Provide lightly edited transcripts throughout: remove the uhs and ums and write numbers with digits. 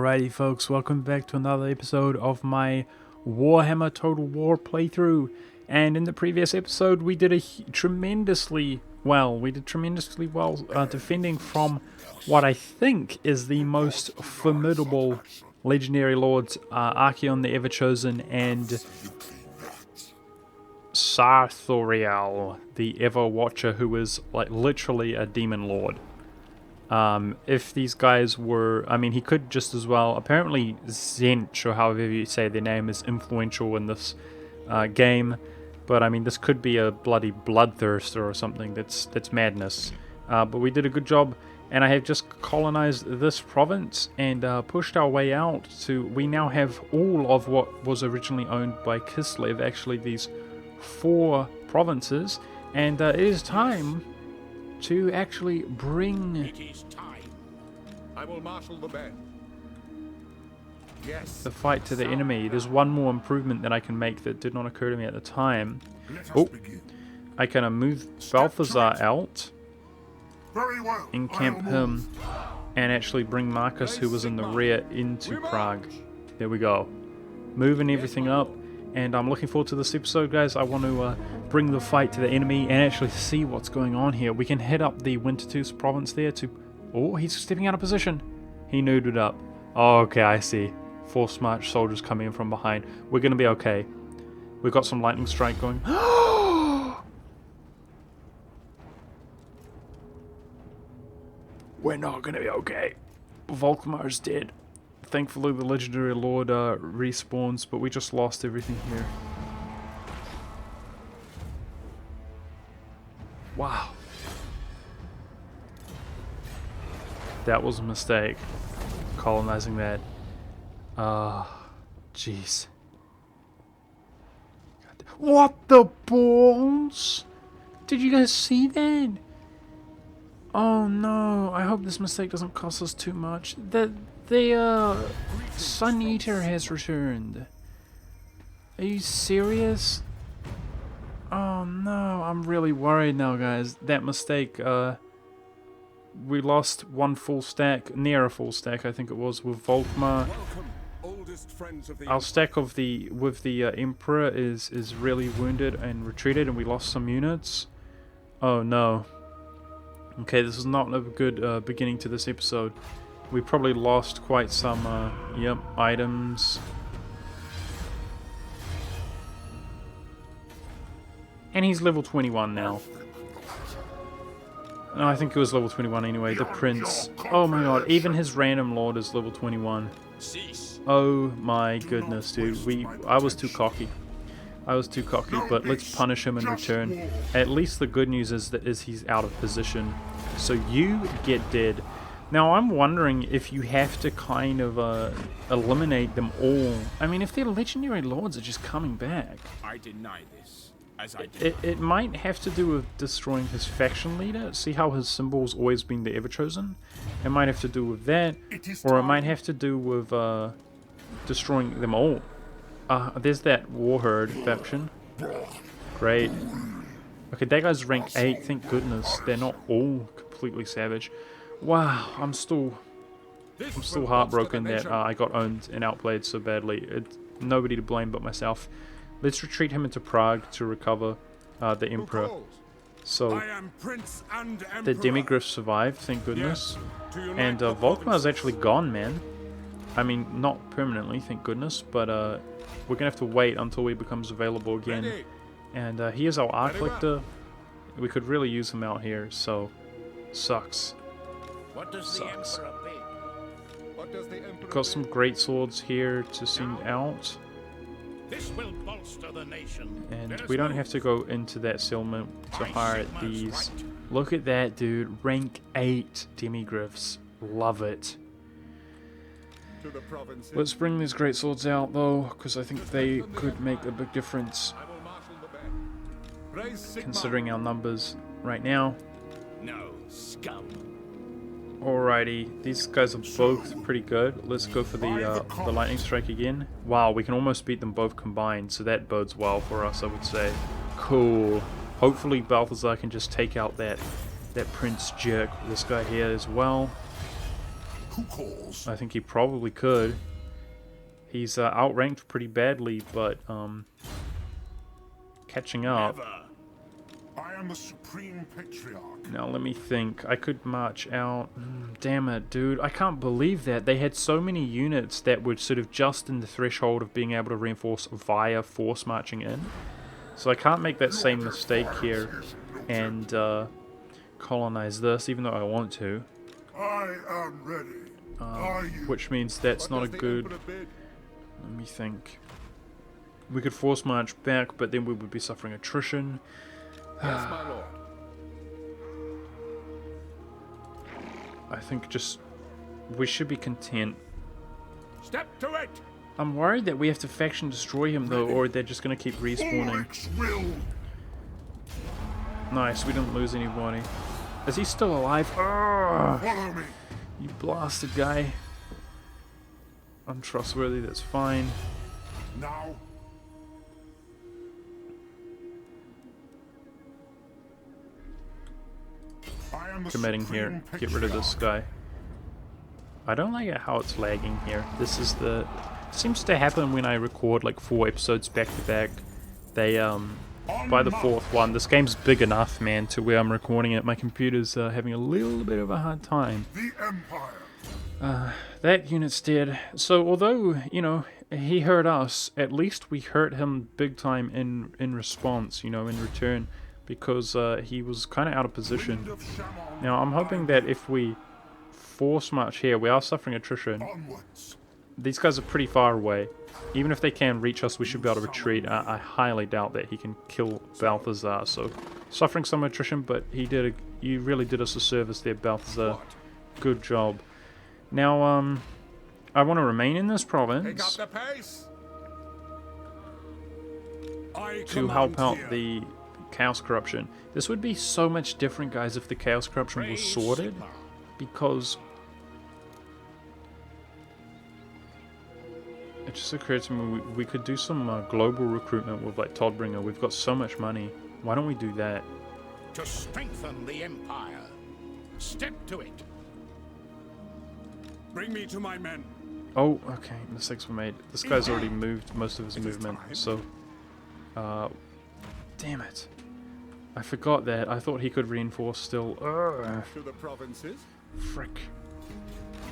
Alrighty folks, welcome back to another episode of my Warhammer Total War playthrough. And in the previous episode we did tremendously well defending from what I think is the most formidable legendary lords, Archaon the Ever-Chosen and Sarthoriel the Ever-Watcher, who is like literally a demon lord. If these guys were, I mean, he could just as well, apparently Zench, or however you say their name, is influential in this game, but I mean, this could be a bloody bloodthirster or something. That's madness. But we did a good job, and I have just colonized this province and pushed our way out to, we now have all of what was originally owned by Kislev, actually these 4 provinces, and it is time to actually bring... It is time. I will marshal the band. Yes. The fight to the enemy. There's one more improvement that I can make that did not occur to me at the time. Oh, I can move Balthazar out, Very well. encamp him, and actually bring Marcus, who was in the rear, into Prague. There we go. Moving everything up. And I'm looking forward to this episode, guys. I want to bring the fight to the enemy and actually see what's going on here. We can head up the Wintertooth province there to... Oh, he's stepping out of position. He nooded up. Oh, okay, I see. 4 smart soldiers coming in from behind. We're going to be okay. We've got some lightning strike going. We're not going to be okay. Volkmar's dead. Thankfully the legendary lord respawns, but we just lost everything here. Wow. That was a mistake, colonizing that. Jeez. What the balls? Did you guys see that? Oh no, I hope this mistake doesn't cost us too much. The Sun Eater has returned. Are you serious? Oh no, I'm really worried now, guys. That mistake, we lost 1 full stack, near a full stack I think it was, with Volkmar. Our stack of the Emperor is really wounded and retreated, and we lost some units. Oh no. Okay, this is not a good beginning to this episode. We probably lost quite some, items. And he's level 21 now. No, I think it was level 21 anyway, the Prince. Oh my god, even his random lord is level 21. Oh my goodness, dude. I was too cocky. But let's punish him in return. At least the good news is that he's out of position. So you get dead. Now I'm wondering if you have to kind of eliminate them all. I mean, if their legendary lords are just coming back. I deny this, as I did. It might have to do with destroying his faction leader. See how his symbol's always been the Ever-Chosen? It might have to do with that. Or it might have to do with destroying them all. There's that Warherd faction. Great. Okay, that guy's rank 8, thank goodness. They're not all completely savage. Wow, I'm still heartbroken that I got owned and outplayed so badly. Nobody to blame but myself. Let's retreat him into Prague to recover the Emperor. So, the Demigriff survived, thank goodness. And Volkmar is actually gone, man. I mean, not permanently, thank goodness, but we're going to have to wait until he becomes available again. And he is our Archlector. We could really use him out here, so sucks. What does the Emperor bid? Got some great swords here to send out. This will bolster the nation. And we don't have to go into that settlement to hire these. Look at that, dude. Rank 8 Demigriffs. Love it. Let's bring these great swords out though, because I think they could make a big difference. Considering our numbers right now. No, scum. Alrighty, these guys are both pretty good. Let's go for the lightning strike again. Wow, we can almost beat them both combined, so that bodes well for us, I would say. Cool. Hopefully Balthazar can just take out that Prince jerk, this guy here as well. Who calls? I think he probably could. He's outranked pretty badly, but catching up. Never. I am the Supreme Patriarch. Now let me think. I could march out. Damn it, dude. I can't believe that. They had so many units that were sort of just in the threshold of being able to reinforce via force marching in. So I can't make that same mistake here and colonize this, even though I want to. I am ready. Are you? Which means that's not a good... Let me think. We could force march back, but then we would be suffering attrition. Yes, my lord. I think just... we should be content. Step to it. I'm worried that we have to faction destroy him though, or they're just going to keep respawning. Ulrich's will. Nice, we didn't lose anybody. Is he still alive? Ugh, Follow me. you blasted guy. Untrustworthy, that's fine. Now. I am the Committing here. Supreme Get rid of this Patriarch. guy. I don't like it how it's lagging here. This is the... seems to happen when I record like 4 episodes back to back. They, by the 4th one, this game's big enough, man, to where I'm recording it. My computer's having a little bit of a hard time. The Empire. That unit's dead. So although, you know, he hurt us, at least we hurt him big time in response, you know, in return. Because he was kind of out of position. Wind of Shaman. Now I'm hoping that if we force march here, we are suffering attrition. Onwards. These guys are pretty far away. Even if they can reach us, we should be able to retreat. I highly doubt that he can kill Balthazar. So suffering some attrition, but you really did us a service there, Balthazar. Good job. Now I want to remain in this Pick up province the pace. to help out the Chaos Corruption. This would be so much different, guys, if the Chaos Corruption was sorted, because it just occurred to me we could do some global recruitment with like Toddbringer. We've got so much money. Why don't we do that? To strengthen the Empire. Step to it. Bring me to my men. Oh, okay, mistakes were made. This guy's already moved most of his movement, so damn it. I forgot that. I thought he could reinforce still. Ugh. To the provinces. Frick.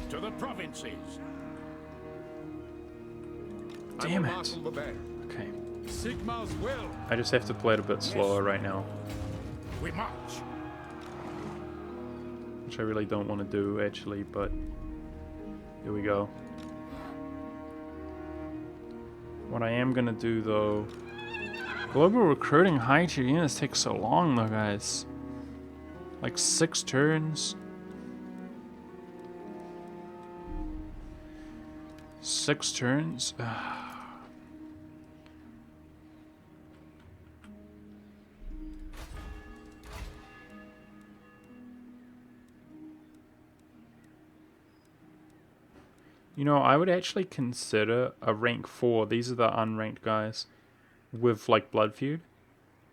To the provinces. Damn I will it. marshal the band. Okay. Sigmar's will. I just have to play it a bit slower right now, We march. which I really don't want to do actually, but here we go. What I am gonna do though, global recruiting high tier units takes so long though, guys. Like 6 turns. 6 turns. You know, I would actually consider a rank 4. These are the unranked guys with like Blood Feud.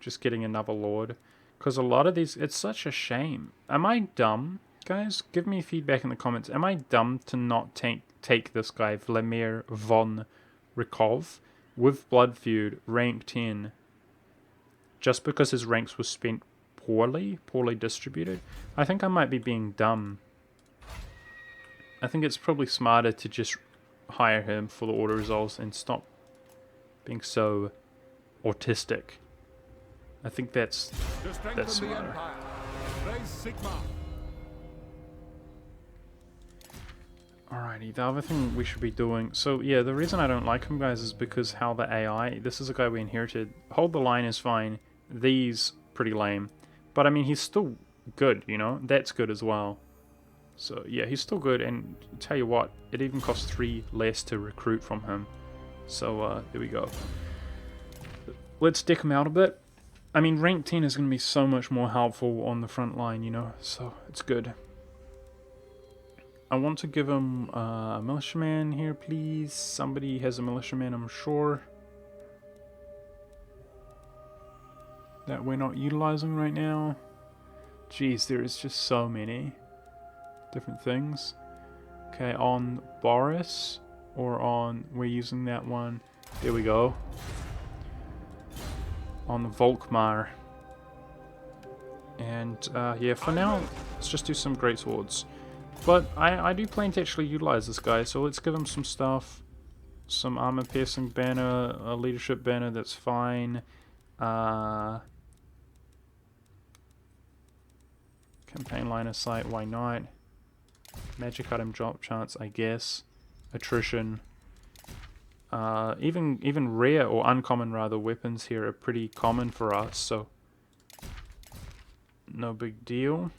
Just getting another Lord. Because a lot of these, it's such a shame. Am I dumb, guys? Give me feedback in the comments. Am I dumb to not take this guy, Vladimir von Rykov, with Blood Feud, rank 10, just because his ranks were spent poorly distributed? I think I might be being dumb. I think it's probably smarter to just hire him for the auto resolves and stop being so autistic. I think that's To strengthen the smarter. Empire. Raise Sigmar. Alrighty, the other thing we should be doing... So, yeah, the reason I don't like him, guys, is because how the AI... This is a guy we inherited. Hold the line is fine. These, pretty lame. But, I mean, he's still good, you know? That's good as well. So, yeah, he's still good. And, tell you what, it even costs 3 less to recruit from him. So, there we go. Let's dick him out a bit. I mean, rank 10 is going to be so much more helpful on the front line, you know? So, it's good. I want to give him a militiaman here, please. Somebody has a militiaman, I'm sure. That we're not utilizing right now. Jeez, there is just so many different things. Okay, on Boris, or on, we're using that one. There we go. On Volkmar. And yeah, for now, let's just do some great swords. But I do plan to actually utilize this guy, so let's give him some stuff. Some armor piercing banner, a leadership banner, that's fine. Campaign line of sight, why not? Magic item drop chance, I guess. Attrition. Even rare or uncommon rather weapons here are pretty common for us, so no big deal.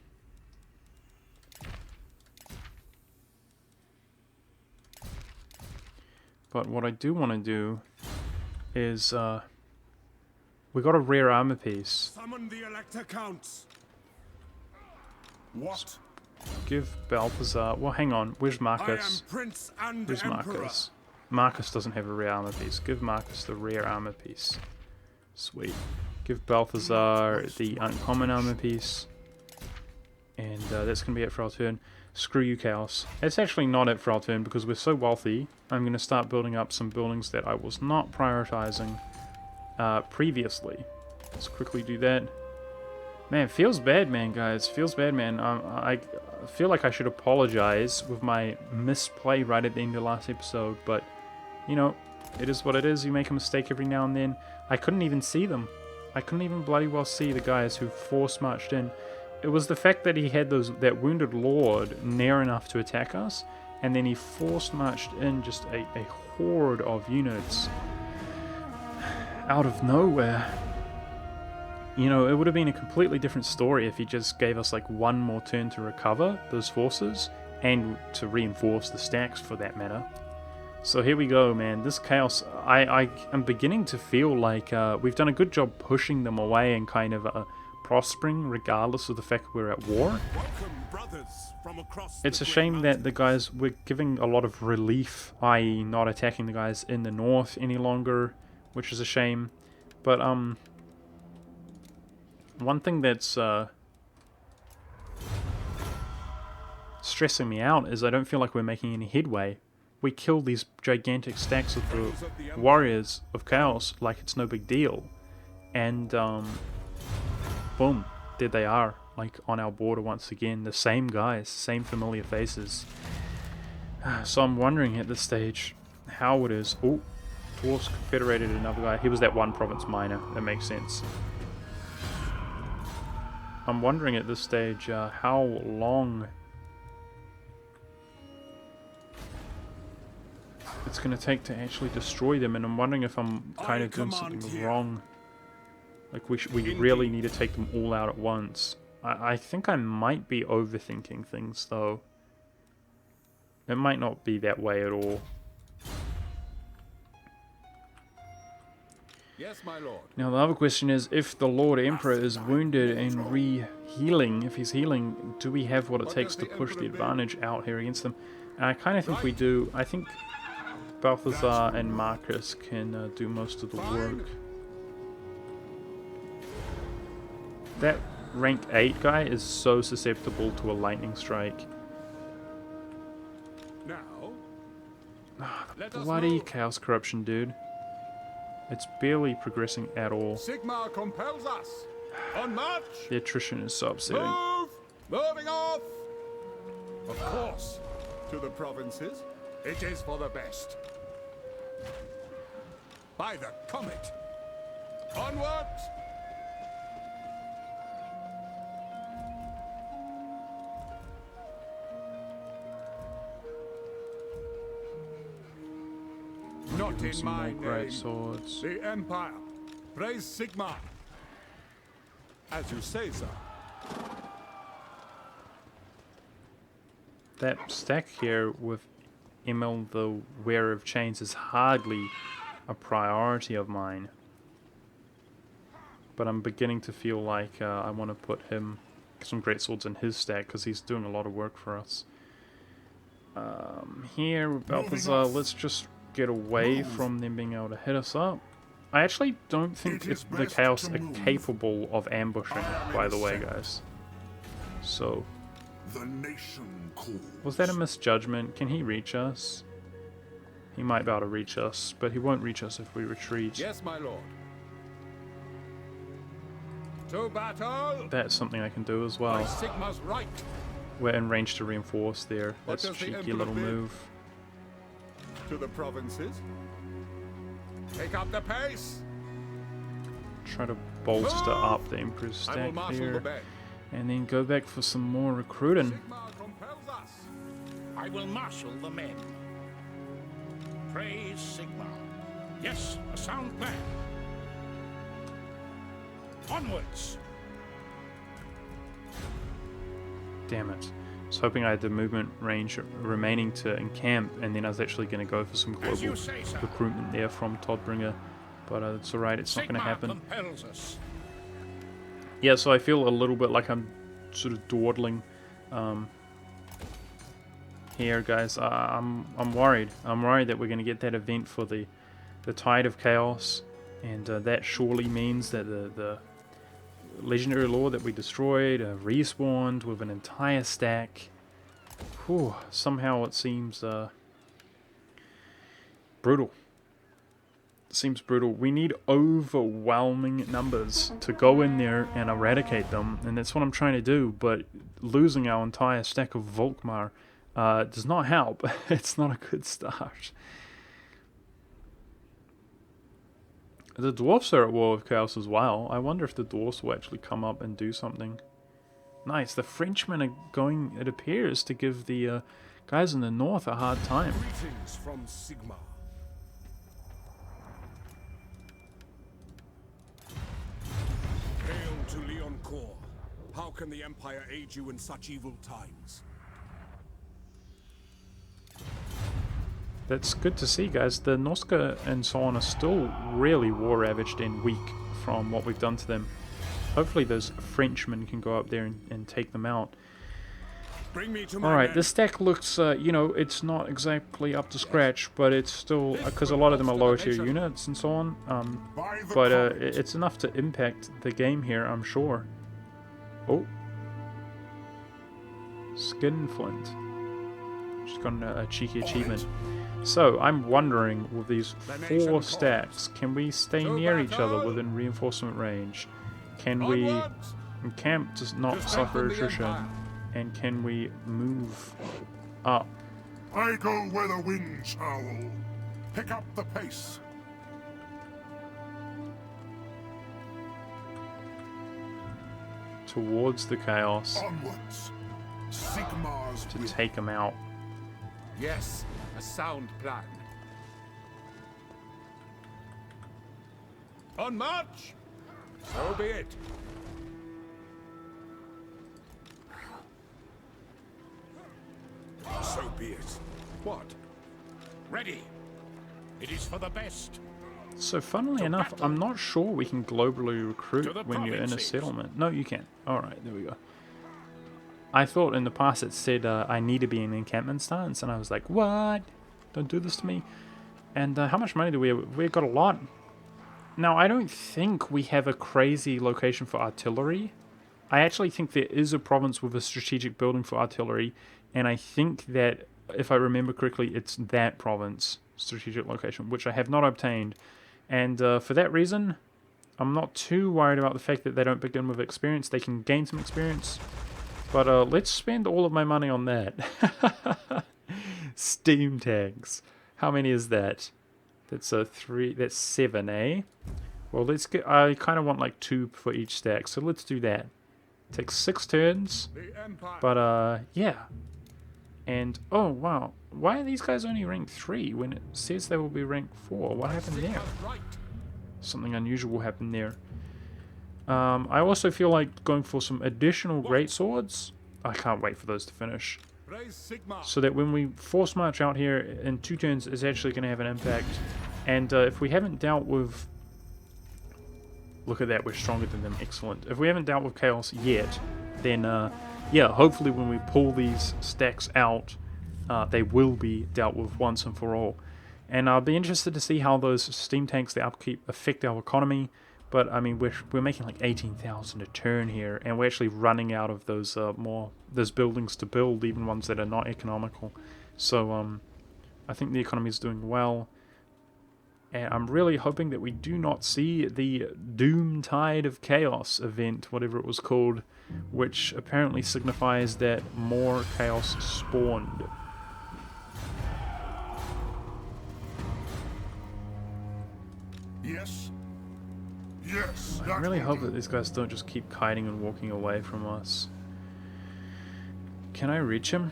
But what I do want to do is we got a rare armor piece. Summon the Elector Counts. What? Give Balthazar. Well, hang on. Where's Marcus? I am Prince and Where's Emperor. Marcus? Marcus doesn't have a rare armor piece. Give Marcus the rare armor piece. Sweet. Give Balthazar the uncommon armor piece. And that's going to be it for our turn. Screw you, Chaos. It's actually not it for our turn because we're so wealthy. I'm going to start building up some buildings that I was not prioritizing previously. Let's quickly do that. Man, feels bad, man, guys. Feels bad, man. I feel like I should apologize with my misplay right at the end of the last episode, but, you know, it is what it is. You make a mistake every now and then. I couldn't even see them. I couldn't even bloody well see the guys who force marched in. It was the fact that he had that wounded lord near enough to attack us, and then he force marched in just a horde of units out of nowhere. You know, it would have been a completely different story if he just gave us like one more turn to recover those forces and to reinforce the stacks for that matter. So here we go, man. This chaos, I am beginning to feel like we've done a good job pushing them away and kind of prospering regardless of the fact we're at war. Welcome, brothers from across It's the a great shame that the mountains. guys, we're giving a lot of relief, i.e. not attacking the guys in the north any longer, which is a shame. But one thing that's stressing me out is I don't feel like we're making any headway. We kill these gigantic stacks of the warriors of chaos like it's no big deal, and boom, there they are, like on our border once again. The same guys, same familiar faces. So I'm wondering at this stage how it is. Oh, Dwarfs confederated another guy. He was that one province minor. That makes sense. I'm wondering at this stage how long it's going to take to actually destroy them, and I'm wondering if I'm kind of doing something wrong. Like we really need to take them all out at once. I think I might be overthinking things though. It might not be that way at all. Yes, my lord. Now the other question is, if the Lord Emperor is wounded and re-healing, if he's healing, do we have what it takes to push the advantage out here against them? I kind of think we do. I think Balthazar and Marcus can do most of the work. That rank 8 guy is so susceptible to a lightning strike. Now, let us Bloody move. chaos corruption, dude. It's barely progressing at all. Sigmar compels us. On march. The attrition is so upsetting. Move. Moving off. Of course. To the provinces. It is for the best. By the comet. Onward. Not in Some my more great name. swords. The Empire. Praise Sigmar. As you say, sir. That stack here with Emil the Wearer of Chains is hardly a priority of mine. But I'm beginning to feel like I want to put him some great swords in his stack because he's doing a lot of work for us. Here with Balthazar, let's just get away from them being able to hit us up. I actually don't think the Chaos are capable of ambushing, by the way, guys. So, The nation calls. Was that a misjudgment? Can he reach us? He might be able to reach us, but he won't reach us if we retreat. Yes, my lord. To battle! That's something I can do as By well. Sigma's right. We're in range to reinforce there. What That's a does the cheeky Emperor little bid? move. To the provinces. Take up the pace. Try to bolster up the Emperor's I will stack marshal the there. band. And then go back for some more recruiting. Sigma compels us. I will marshal the men. Praise Sigma. Yes, a sound plan. Onwards. Damn it. I was hoping I had the movement range remaining to encamp, and then I was actually going to go for some As global you say, sir. recruitment there from Toddbringer. But it's alright, it's not going Sigma to happen. compels us. Yeah, so I feel a little bit like I'm sort of dawdling here, guys. I'm worried. I'm worried that we're going to get that event for the Tide of Chaos, and that surely means that the Legendary Lord that we destroyed respawned with an entire stack. Whew, somehow it seems brutal. Seems brutal. We need overwhelming numbers to go in there and eradicate them, and that's what I'm trying to do, but losing our entire stack of Volkmar does not help. It's not a good start. The dwarfs are at war with Chaos as well. I wonder if the dwarfs will actually come up and do something. Nice. The Frenchmen are going, it appears, to give the guys in the north a hard time. Greetings from Sigma. Hail to Leoncourt. How can the Empire aid you in such evil times? That's good to see, guys. The Noska and so on are still really war-ravaged and weak from what we've done to them. Hopefully those Frenchmen can go up there and take them out. Bring me to my Alright, men. this deck looks, you know, it's not exactly up to scratch, but it's still, because a lot of them are lower tier units and so on, By the but covenant. it's enough to impact the game here, I'm sure. Oh. Skinflint. Just got a cheeky achievement. So, I'm wondering, with these four stacks, can we stay near each other within reinforcement range? Can we Onwards. encamp to not To suffer strengthen the attrition? Empire. And can we move up? I go where the winds howl. Pick up the pace. Towards the chaos Onwards. Sigma's to will. take them out. Yes, a sound plan. On march! So be it. So be it. What? Ready. It is for the best. So funnily To enough, battle. I'm not sure we can globally To recruit the when you're in a provinces. settlement. No, you can. Alright, there we go. I thought in the past it said I need to be in encampment stance, and I was like, what? Don't do this to me. And how much money do we have? We've got a lot. Now, I don't think we have a crazy location for artillery. I actually think there is a province with a strategic building for artillery, and I think that, if I remember correctly, it's that province, strategic location, which I have not obtained. And for that reason, I'm not too worried about the fact that they don't begin with experience. They can gain some experience. But let's spend all of my money on that. Steam tanks. How many is that? That's three. That's 7, eh? Well, let's get. I kind of want like 2 for each stack, so let's do that. Takes 6 turns, The Empire. but yeah. And oh wow, why are these guys only rank 3 when it says they will be rank 4? What happened there? Sigma's right. Something unusual happened there. I also feel like going for some additional great swords. I can't wait for those to finish, Praise Sigma. so that when we force march out here in 2 turns, it's actually going to have an impact. And if we haven't dealt with, look at that, we're stronger than them. Excellent. If we haven't dealt with chaos yet, then yeah, hopefully when we pull these stacks out, they will be dealt with once and for all. And I'll be interested to see how those steam tanks, the upkeep, affect our economy. But I mean, we're making like 18,000 a turn here, and we're actually running out of those those buildings to build, even ones that are not economical. So I think the economy is doing well, and I'm really hoping that we do not see the Doom Tide of Chaos event, whatever it was called, which apparently signifies that more chaos spawned. Yes. Yes. I really hope that these guys don't just keep kiting and walking away from us. Can I reach him?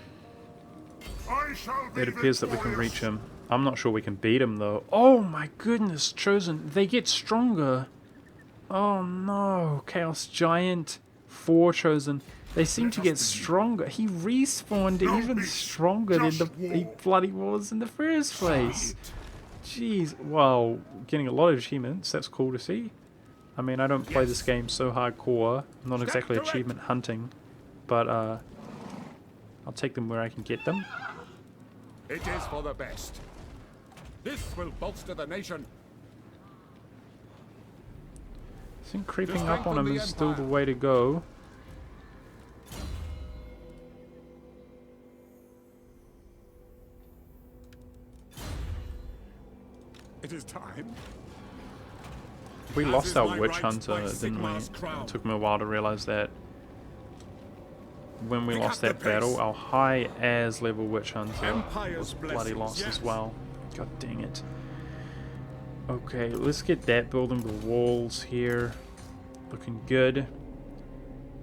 I shall be It appears that we can victorious. reach him. I'm not sure we can beat him though. Oh my goodness, Chosen. They get stronger. Oh no, Chaos Giant 4 Chosen. They seem to get stronger. He respawned even stronger than he bloody was in the first place. Jeez. Well, getting a lot of achievements. That's cool to see. I mean, I don't play this game so hardcore. I'm not exactly achievement hunting. But I'll take them where I can get them. It is for the best. This will bolster the nation. I think creeping up on him is still the way to go. It is time. We As lost is our my witch right hunter, by didn't we? Sigmar's crown. It took me a while to realize that. When we Pick lost up that the pace. battle, our high as level witch hunter Empire's was bloody blessings, lost as yes. well. God dang it. Okay, let's get that building the walls here. Looking good.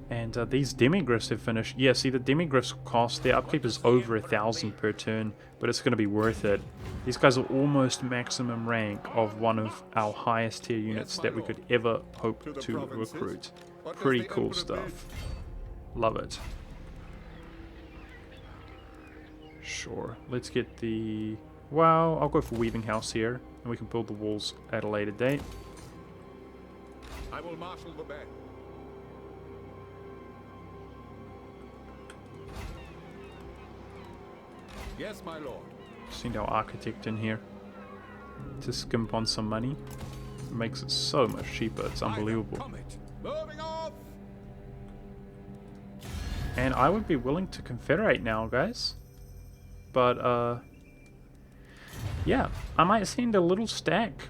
And these demigryphs have finished. Yeah, see the demigryphs cost, their upkeep is over 1,000 per turn, but it's going to be worth it. These guys are almost maximum rank of one of our highest tier units that we could ever hope to recruit. Pretty cool stuff. Love it. Sure, let's get the... Well, I'll go for Weaving House here, and we can build the walls at a later date. I will marshal the band. Yes, my lord. Send our architect in here to skimp on some money. It makes it so much cheaper, it's unbelievable. Comet. Moving off. And I would be willing to confederate now, guys. But, yeah, I might send a little stack.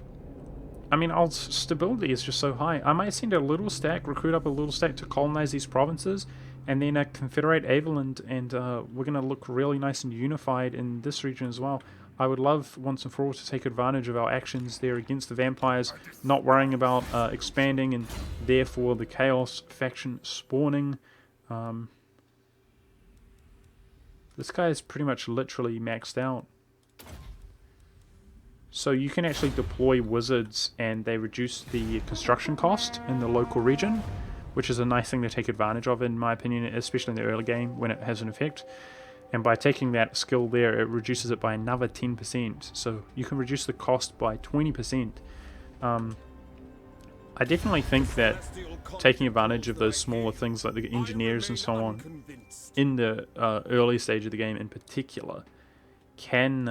I mean, our stability is just so high. I might send a little stack, recruit up a little stack to colonize these provinces, and then confederate Aveland, and we're going to look really nice and unified in this region as well. I would love, once and for all, to take advantage of our actions there against the vampires, not worrying about expanding, and therefore the Chaos faction spawning. This guy is pretty much literally maxed out. So you can actually deploy wizards and they reduce the construction cost in the local region, which is a nice thing to take advantage of in my opinion, especially in the early game when it has an effect. And by taking that skill there, it reduces it by another 10%. So you can reduce the cost by 20%. I definitely think that taking advantage of those smaller things like the engineers and so on in the early stage of the game in particular can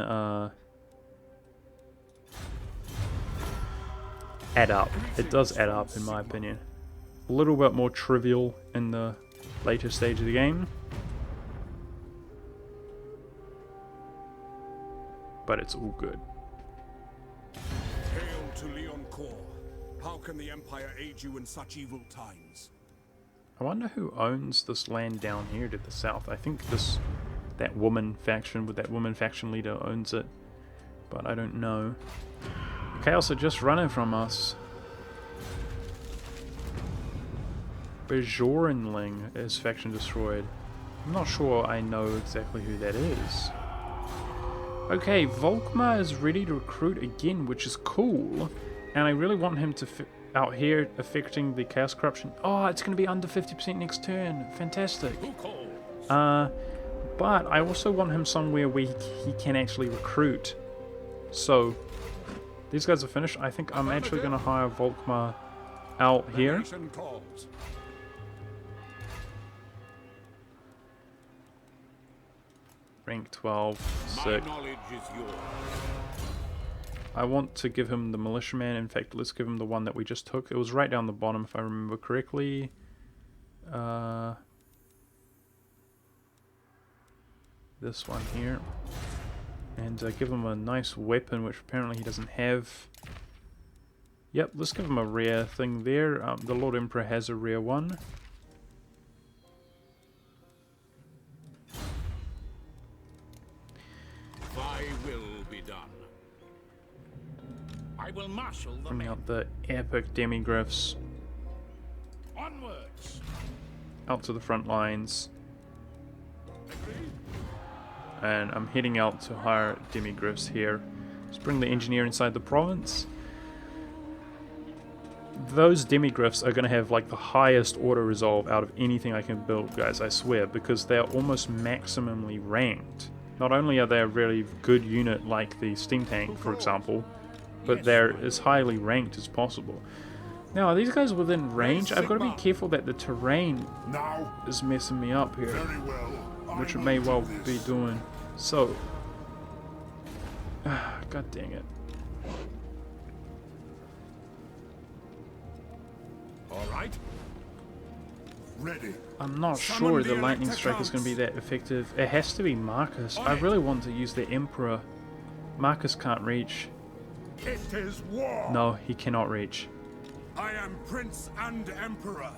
add up. It does add up in my opinion. A little bit more trivial in the later stage of the game, but it's all good. Hail to Leon Kor. How can the Empire aid you in such evil times? I wonder who owns this land down here to the south. I think that woman faction with that woman faction leader owns it, but I don't know. Chaos are just running from us. Bajoranling is faction destroyed. I'm not sure I know exactly who that is. Okay, Volkmar is ready to recruit again, which is cool. And I really want him to out here affecting the Chaos Corruption. Oh, it's going to be under 50% next turn. Fantastic. But I also want him somewhere where he can actually recruit. So, these guys are finished. I think I'm actually going to hire Volkmar out here. Rank 12, sick. My knowledge is yours. I want to give him the militiaman. In fact, let's give him the one that we just took. It was right down the bottom, if I remember correctly. This one here. And give him a nice weapon, which apparently he doesn't have. Yep, let's give him a rare thing there. The Lord Emperor has a rare one. Thy will be done. I will marshal the Bring men. out the epic demigryphs Onwards. out to the front lines. And I'm heading out to hire demigryphs here. Let's bring the engineer inside the province. Those demigryphs are going to have like the highest auto resolve out of anything I can build, guys, I swear, because they're almost maximally ranked. Not only are they a really good unit like the steam tank, for example, but they're as highly ranked as possible. Now, are these guys within range? I've got to be careful that the terrain Now, is messing me up here, very well. which it I may will well do be this. doing. So, god dang it. All right. Ready. I'm not Summon sure the the lightning strike is going to be that effective. It has to be Marcus. I really want to use the Emperor. Marcus can't reach. It is war. No, he cannot reach. I am Prince and Emperor.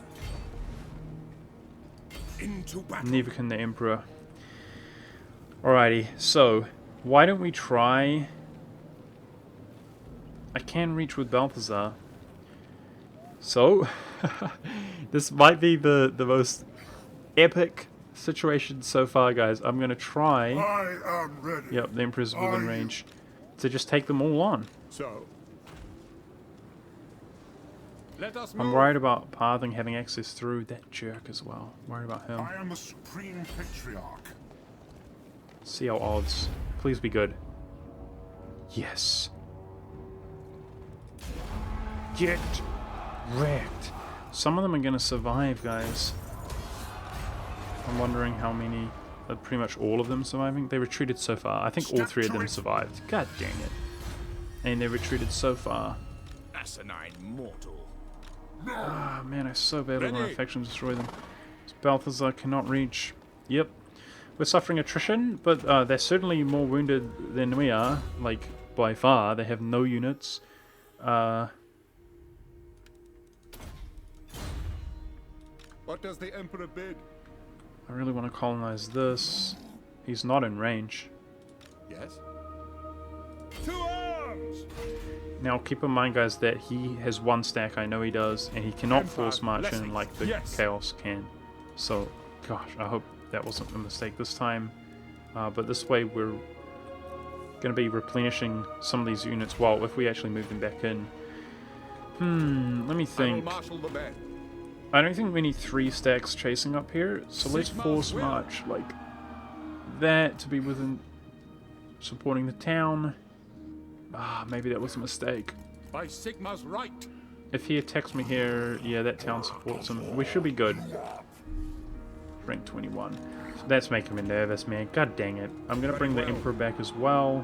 Into battle. Neither can the Emperor. Alrighty, so why don't we try... I can reach with Balthazar. So, this might be the most epic situation so far, guys. I'm going to try... I am ready. Yep, the Emperor's within Are you? range. To just take them all on. So, let us I'm move. worried about Pathing having access through that jerk as well. Worried about him. I am the supreme patriarch. See our odds. Please be good. Yes. Get wrecked. Some of them are going to survive, guys. I'm wondering how many. Pretty much all of them surviving. They retreated so far. I think all three of them survived. God dang it. And they retreated so far. Asinine mortal. Ah, man, I so badly want Ready. to faction destroy them. This Balthazar cannot reach. Yep. We're suffering attrition, but they're certainly more wounded than we are. Like, by far. They have no units. What does the Emperor bid? I really want to colonize this. He's not in range. Yes. To arms! Now, keep in mind, guys, that he has one stack. I know he does, and he cannot Empire force march in blessings. like the Yes. Chaos can. So, gosh, I hope that wasn't a mistake this time. But this way, we're going to be replenishing some of these units. Well, if we actually move them back in. Let me I will think. marshal the men. I don't think we need 3 stacks chasing up here, so let's Sigma's force will. march like that to be within supporting the town. Maybe that was a mistake. By Sigma's right. If he attacks me here, yeah, that town supports him. We should be good. Rank 21. So that's making me nervous, man. God dang it. I'm gonna bring the Emperor back as well.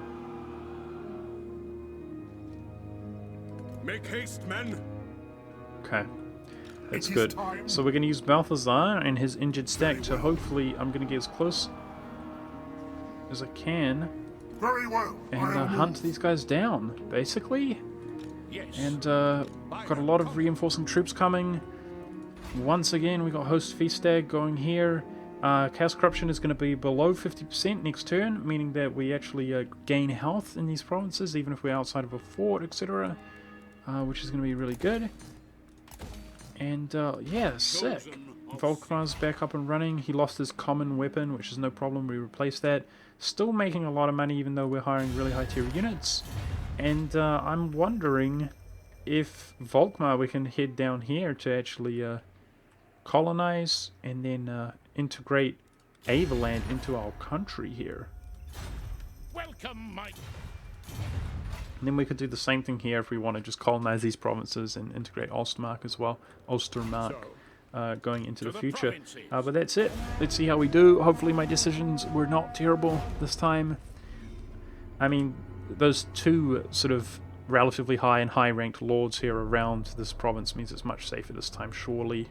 Make haste, men. Okay. That's It is good. time. So we're going to use Balthazar and his injured stack to hopefully... I'm going to get as close as I can Very well. and I am hunt these guys down, basically. Yes. And got a lot of reinforcing troops coming. Once again, we got Host Feast Stag going here. Chaos Corruption is going to be below 50% next turn, meaning that we actually gain health in these provinces, even if we're outside of a fort, etc. Which is going to be really good. And, yeah, sick. Volkmar's back up and running. He lost his common weapon, which is no problem. We replaced that. Still making a lot of money, even though we're hiring really high tier units. And I'm wondering if Volkmar, we can head down here to actually colonize and then integrate Avaland into our country here. Welcome, my... And then we could do the same thing here if we want to just colonize these provinces and integrate Ulstermark as well. Ulstermark going into the the future. provinces. But that's it. Let's see how we do. Hopefully my decisions were not terrible this time. I mean, those two sort of relatively high and high-ranked lords here around this province means it's much safer this time, surely.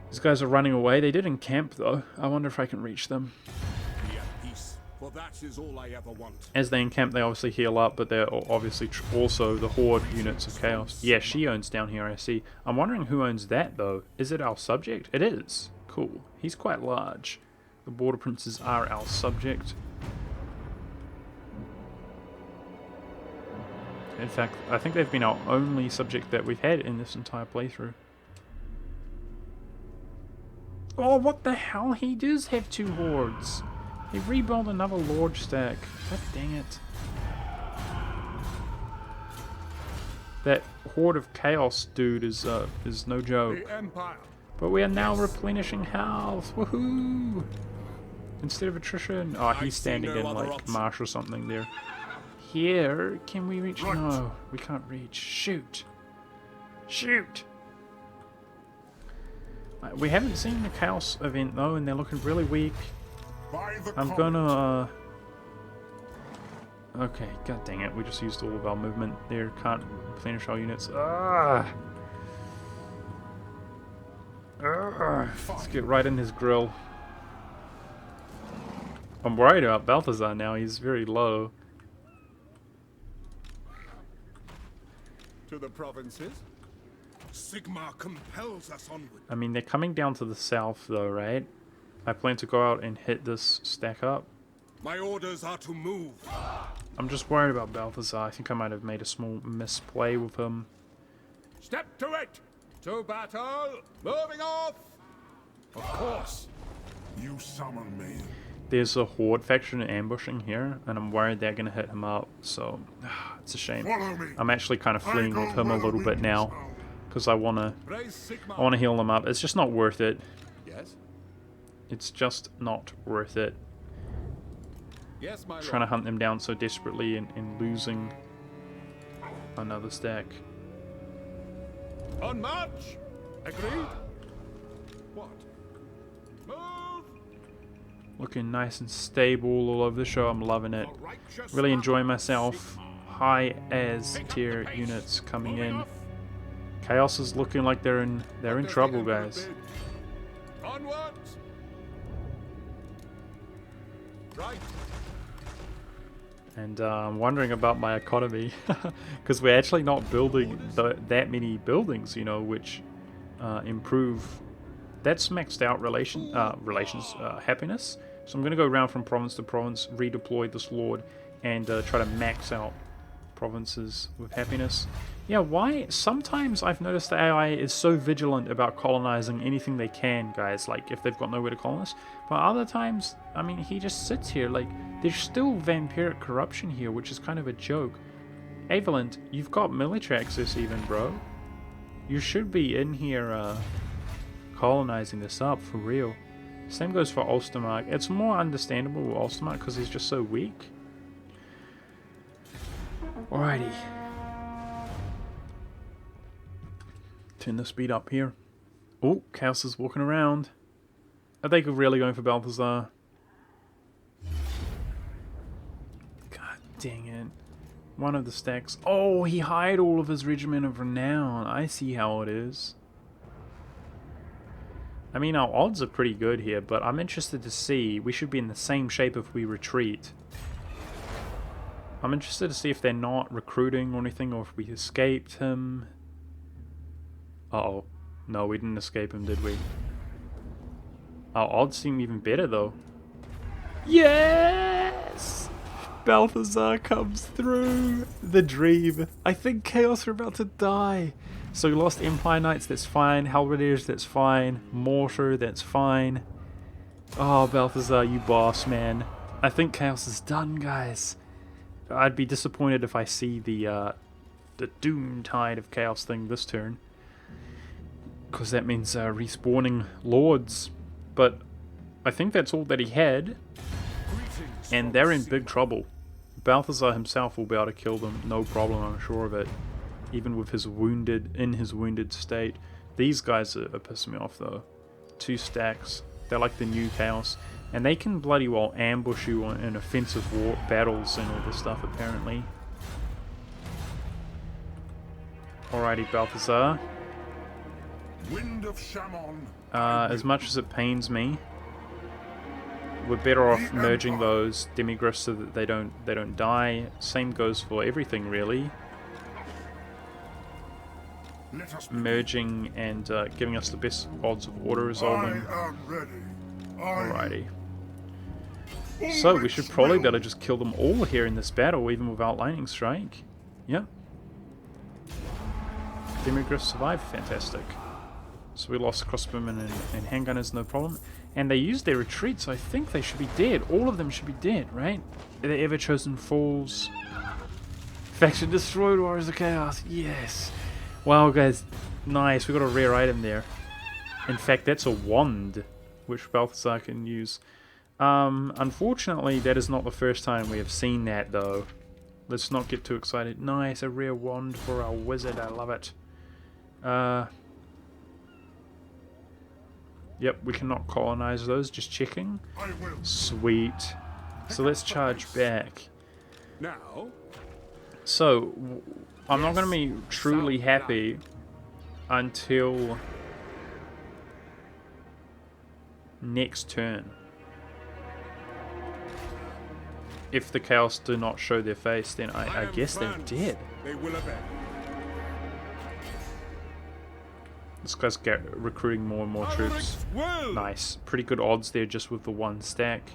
These guys are running away. They did encamp, though. I wonder if I can reach them. Be at peace, for that is all I ever want. As they encamp, they obviously heal up, but they're obviously also the horde units of chaos. Yeah, she owns down here, I see. I'm wondering who owns that, though. Is it our subject? It is. Cool. He's quite large. The border princes are our subject. In fact, I think they've been our only subject that we've had in this entire playthrough. Oh, what the hell? He does have two hordes. He rebuilt another lord stack. God dang it. That horde of chaos dude is no joke. The Empire. But we are now replenishing health. Woohoo! Instead of attrition. Oh, he's standing in like marsh or something there. Here, can we reach? No, we can't reach. Shoot! Shoot! We haven't seen the chaos event though, and they're looking really weak. I'm gonna. Okay, god dang it, we just used all of our movement there. Can't replenish our units. Let's get right in his grill. I'm worried about Balthazar now, he's very low. To the provinces. Sigmar compels us onward. I mean, they're coming down to the south though, right? I plan to go out and hit this stack up. My orders are to move. I'm just worried about Balthazar. I think I might have made a small misplay with him. Step to it. To battle. Moving off. Of course. You summon me. There's a horde faction ambushing here, and I'm worried they're going to hit him up, so it's a shame. Follow me. I'm actually kind of fleeing with him a little bit now, because I want Sigmar. to heal him up. It's just not worth it. Yes. It's just not worth it. Yes, my Trying to hunt them down so desperately and losing another stack. On march. Agreed. What? Move. Looking nice and stable all over the show. I'm loving it. Really enjoying myself. High as tier units coming in. Chaos is looking like they're in trouble, guys. Onwards. Right. And I'm wondering about my economy, because we're actually not building that many buildings, you know, which improve. That's maxed out happiness. So I'm going to go around from province to province, redeploy this lord, and try to max out provinces with happiness. Yeah, why? Sometimes I've noticed the AI is so vigilant about colonizing anything they can, guys, like if they've got nowhere to colonize. But other times, I mean, he just sits here, like, there's still vampiric corruption here, which is kind of a joke. Avalent, you've got military access even, bro. You should be in here colonizing this up, for real. Same goes for Ulstermark. It's more understandable with Ulstermark because he's just so weak. Alrighty. Turn the speed up here. Oh, Chaos is walking around. Are they really going for Balthazar? God dang it. One of the stacks. Oh, he hired all of his Regiment of Renown. I see how it is. I mean, our odds are pretty good here, but I'm interested to see. We should be in the same shape if we retreat. I'm interested to see if they're not recruiting or anything, or if we escaped him. Uh-oh. No, we didn't escape him, did we? Our odds seem even better, though. Yes! Balthazar comes through! The dream. I think Chaos are about to die. So we lost Empire Knights, that's fine. Halberdiers, that's fine. Mortar, that's fine. Oh, Balthazar, you boss, man. I think Chaos is done, guys. I'd be disappointed if I see the Doom Tide of Chaos thing this turn. Because that means respawning lords. But I think that's all that he had. And they're in big trouble. Balthazar himself will be able to kill them, no problem, I'm sure of it. Even with his wounded, in his wounded state. These guys are pissing me off though. 2 stacks. They're like the new Chaos. And they can bloody well ambush you in offensive war battles and all this stuff, apparently. Alrighty, Balthazar. Wind of Shammon. As much as it pains me, we're better off merging those demigryphs so that they don't die. Same goes for everything, really. Let us Merging and giving us the best odds of auto resolving. I am ready. Alrighty. So we should probably be able to just kill them all here in this battle, even without lightning strike. Yep. Demigryphs survived, fantastic. So we lost crossbowmen and handgunners, no problem. And they used their retreat, so I think they should be dead. All of them should be dead, right? The Ever-Chosen falls. Faction destroyed, Warriors of Chaos. Yes. Wow, guys. Nice. We got a rare item there. In fact, that's a wand, which Balthazar can use. Unfortunately, that is not the first time we have seen that, though. Let's not get too excited. Nice, a rare wand for our wizard. I love it. Yep, we cannot colonize those. Just checking. I will. Sweet. So let's charge back. Now, So, I'm not going to be truly happy until next turn. If the Chaos do not show their face, then I guess they're dead. they will obey. This guy's recruiting more and more troops. Will. Nice. Pretty good odds there just with the one stack.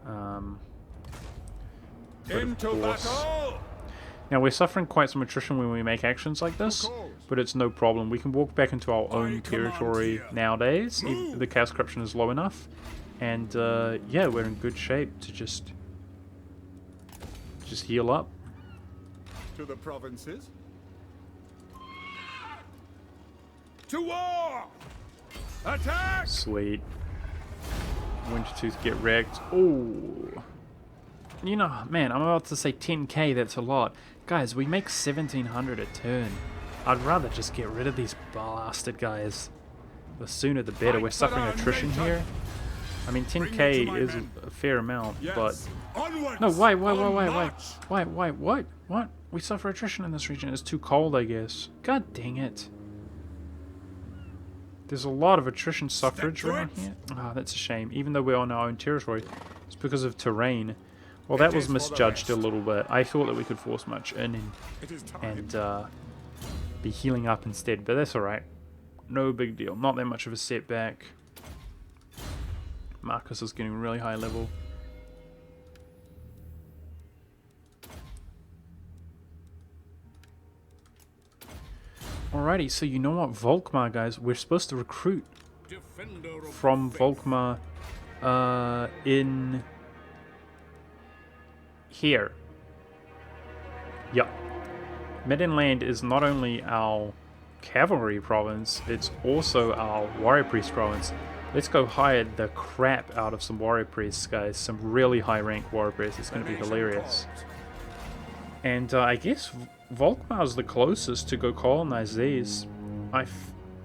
But of Into course- battle. Now we're suffering quite some attrition when we make actions like this, but it's no problem. We can walk back into our own territory nowadays. If the Chaos Corruption is low enough. And yeah, we're in good shape to just heal up. To the provinces. To war. Attack. Sweet. Wintertooth get wrecked. Oh. You know, man, I'm about to say 10k, that's a lot. Guys, we make 1700 a turn. I'd rather just get rid of these blasted guys. The sooner the better. We're suffering attrition here. I mean, 10k is a fair amount, but... Onwards. No, why? March. What? We suffer attrition in this region. It's too cold, I guess. God dang it. There's a lot of attrition suffrage around here. Ah, that's a shame. Even though we're on our own territory, it's because of terrain. Well, that was misjudged a little bit. I thought that we could force much in and be healing up instead, but that's alright. No big deal. Not that much of a setback. Marcus is getting really high level. Alrighty, so you know what, Volkmar, guys, we're supposed to recruit from Volkmar in here. Yup. Middenland is not only our cavalry province, it's also our warrior priest province. Let's go hire the crap out of some warrior priests, guys. Some really high rank warrior priests. It's going to be hilarious. And I guess Volkmar is the closest to go colonize these. I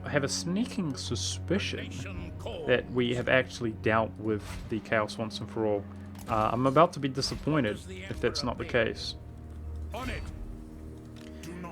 have a sneaking suspicion that we have actually dealt with the Chaos once and for all. I'm about to be disappointed if that's not the case. On it.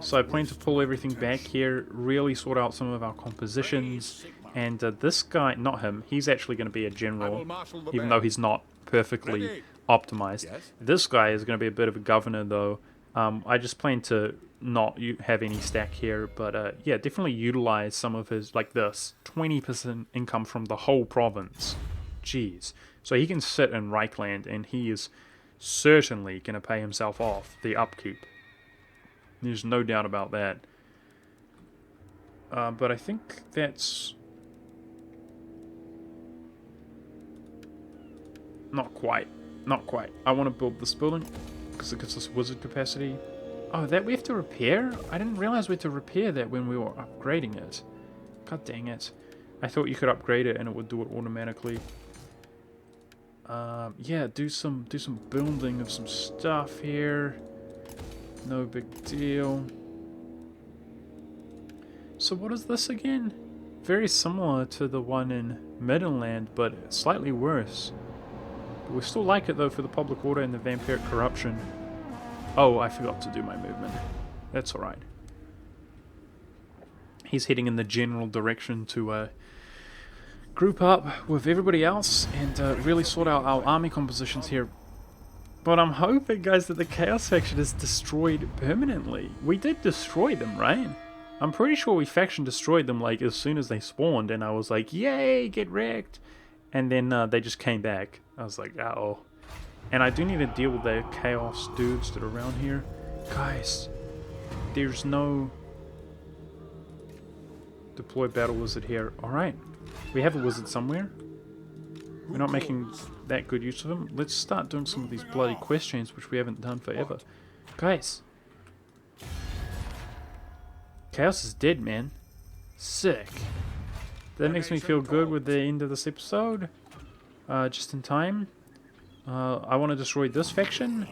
So I plan to pull everything back here, really sort out some of our compositions, and this guy, not him, he's actually going to be a general, even though he's not perfectly optimized. This guy is going to be a bit of a governor though. I just plan to not have any stack here, but yeah, definitely utilize some of his, like this, 20% income from the whole province. Jeez. So he can sit in Reichland, and he is certainly going to pay himself off the upkeep. There's no doubt about that. But I think that's... Not quite. Not quite. I want to build this building because it gives us wizard capacity. Oh, that we have to repair? I didn't realize we had to repair that when we were upgrading it. God dang it. I thought you could upgrade it and it would do it automatically. Yeah, do some building of some stuff here. No big deal. So what is this again? very similar to the one in Middenland, but slightly worse. We still like it though for the public order and the vampiric corruption. Oh, I forgot to do my movement. That's alright. He's heading in the general direction to group up with everybody else and really sort out our army compositions here. But I'm hoping, guys, that the Chaos faction is destroyed permanently. We did destroy them, right? I'm pretty sure we faction destroyed them like as soon as they spawned, and I was like, yay, get wrecked! And then they just came back. I was like, uh-oh. And I do need to deal with the Chaos dudes that are around here. Guys, there's no deploy battle wizard here. Alright, we have a wizard somewhere. We're not making that good use of him. Let's start doing some of these bloody quest chains, which we haven't done forever. Guys. Chaos is dead, man. Sick. That makes me feel good with the end of this episode. Just in time. I want to destroy this faction.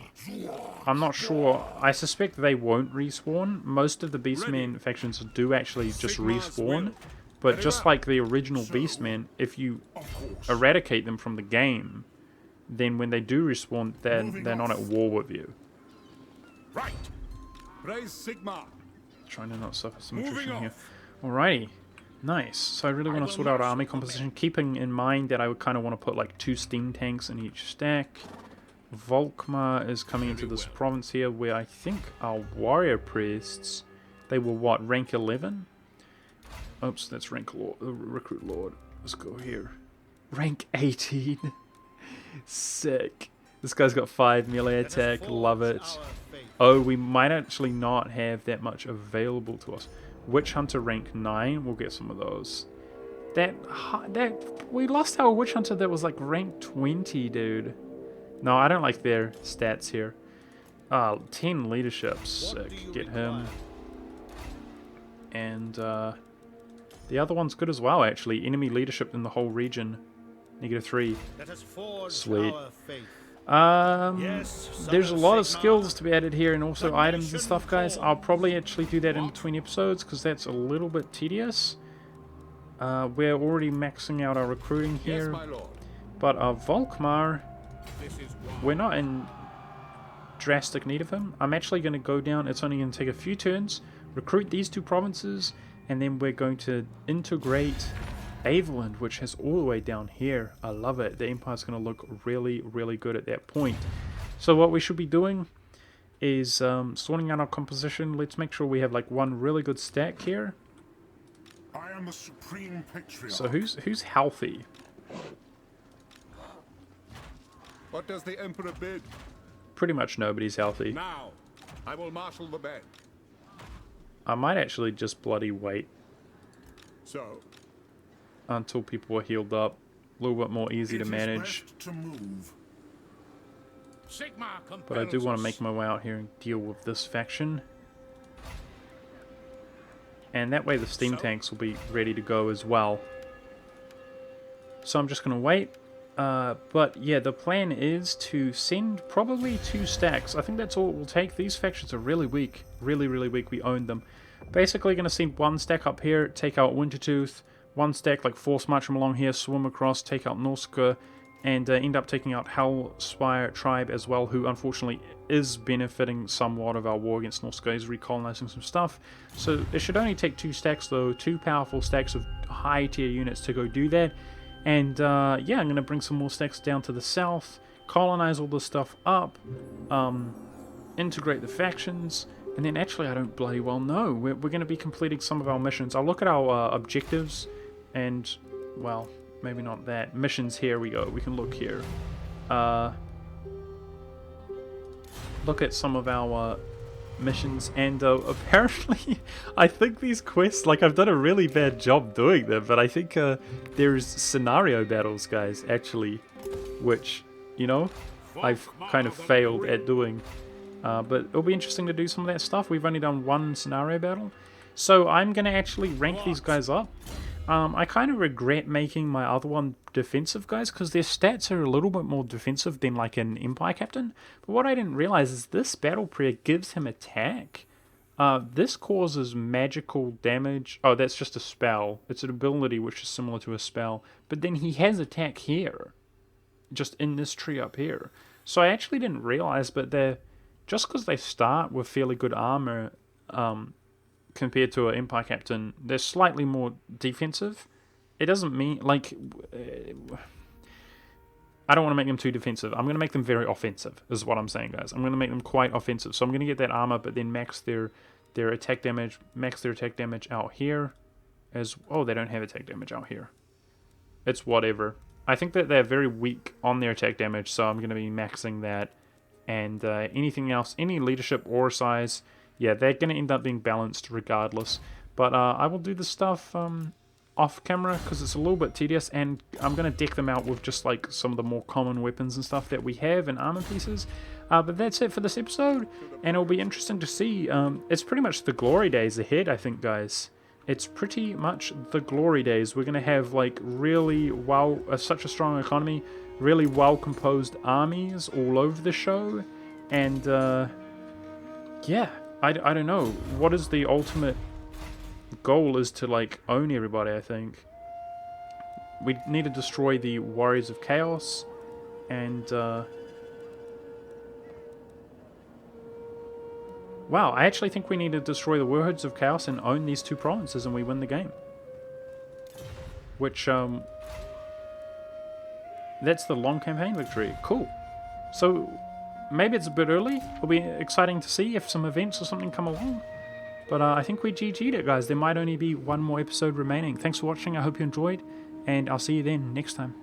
I'm not sure. I suspect they won't respawn. Most of the Beastman factions do actually just respawn. But just like the original Beastmen, if you eradicate them from the game, then when they do respawn, they're not at war with you. Right. Praise Sigma. Trying to not suffer some attrition here. Alrighty. Nice. So I really want to sort out our army composition, keeping in mind that I would kind of want to put like 2 steam tanks in each stack. Volkmar is coming into this province here where I think our warrior priests, they were what, rank 11? Oops, that's rank lord, recruit lord. Let's go here. Rank 18. Sick. This guy's got 5 melee attack. Love it. Oh, we might actually not have that much available to us. Witch Hunter rank 9. We'll get some of those. We lost our Witch Hunter that was like rank 20, dude. No, I don't like their stats here. 10 leadership. Sick. Get him. And the other one's good as well, actually. Enemy leadership in the whole region. -3. Sweet. There's a lot of skills to be added here and also items and stuff, guys. I'll probably actually do that in between episodes because that's a little bit tedious. We're already maxing out our recruiting here. But Volkmar, we're not in drastic need of him. I'm actually going to go down. It's only going to take a few turns. Recruit these 2 provinces. And then we're going to integrate Aveland, which is all the way down here. I love it. The Empire's going to look really, really good at that point. So what we should be doing is sorting out our composition. Let's make sure we have like one really good stack here. I am the supreme patriarch. So who's healthy? What does the Emperor bid? Pretty much nobody's healthy. Now, I will marshal the men. I might actually just bloody wait So, until people are healed up. A little bit more easy to manage. But I do want to make my way out here and deal with this faction. And that way the steam tanks will be ready to go as well. So I'm just going to wait. But yeah, the plan is to send probably 2 stacks. I think that's all it will take. These factions are really weak. Really, really weak. We own them. Basically going to send 1 stack up here, take out Wintertooth. 1 stack, like force march them along here, swim across, take out Norska, and end up taking out Hellspire Tribe as well, who unfortunately is benefiting somewhat of our war against Norska. He's recolonizing some stuff. So it should only take 2 stacks though, 2 powerful stacks of high tier units to go do that. And yeah, I'm going to bring some more stacks down to the south, colonize all this stuff up, integrate the factions, and then actually I don't bloody well know. We're going to be completing some of our missions. I'll look at our objectives and, well, maybe not that. Missions, here we go. We can look here. Look at some of our missions, and apparently I think these quests, like, I've done a really bad job doing them, but I think there's scenario battles, guys, actually, which, you know, I've kind of failed at doing. But it'll be interesting to do some of that stuff. We've only done 1 scenario battle. So I'm going to actually rank these guys up. I kind of regret making my other one defensive, guys, because their stats are a little bit more defensive than like an Empire Captain. But what I didn't realize is this battle prayer gives him attack. This causes magical damage. Oh, that's just a spell. It's an ability which is similar to a spell. But then he has attack here. Just in this tree up here. So I actually didn't realize, but they're... Just because they start with fairly good armor, compared to an Empire Captain, they're slightly more defensive. It doesn't mean, like... I don't want to make them too defensive. I'm going to make them very offensive, is what I'm saying, guys. I'm going to make them quite offensive. So I'm going to get that armor, but then max their attack damage, out here. Oh, they don't have attack damage out here. It's whatever. I think that they're very weak on their attack damage, so I'm going to be maxing that. And anything else, any leadership or size, yeah, they're going to end up being balanced regardless. But I will do the stuff off camera because it's a little bit tedious, and I'm going to deck them out with just like some of the more common weapons and stuff that we have and armor pieces. But that's it for this episode, and it'll be interesting to see. It's pretty much the glory days ahead, I think, guys. It's pretty much the glory days. We're going to have like really such a strong economy, really well composed armies all over the show, and yeah, I don't know, what is the ultimate goal? Is to like own everybody. I think we need to destroy the Warriors of Chaos, and wow, I actually think we need to destroy the Warlords of Chaos and own these two provinces, and we win the game. Which that's the long campaign victory. Cool. So maybe it's a bit early. It'll be exciting to see if some events or something come along. But I think we GG'd it, guys. There might only be one more episode remaining. Thanks for watching. I hope you enjoyed, and I'll see you then next time.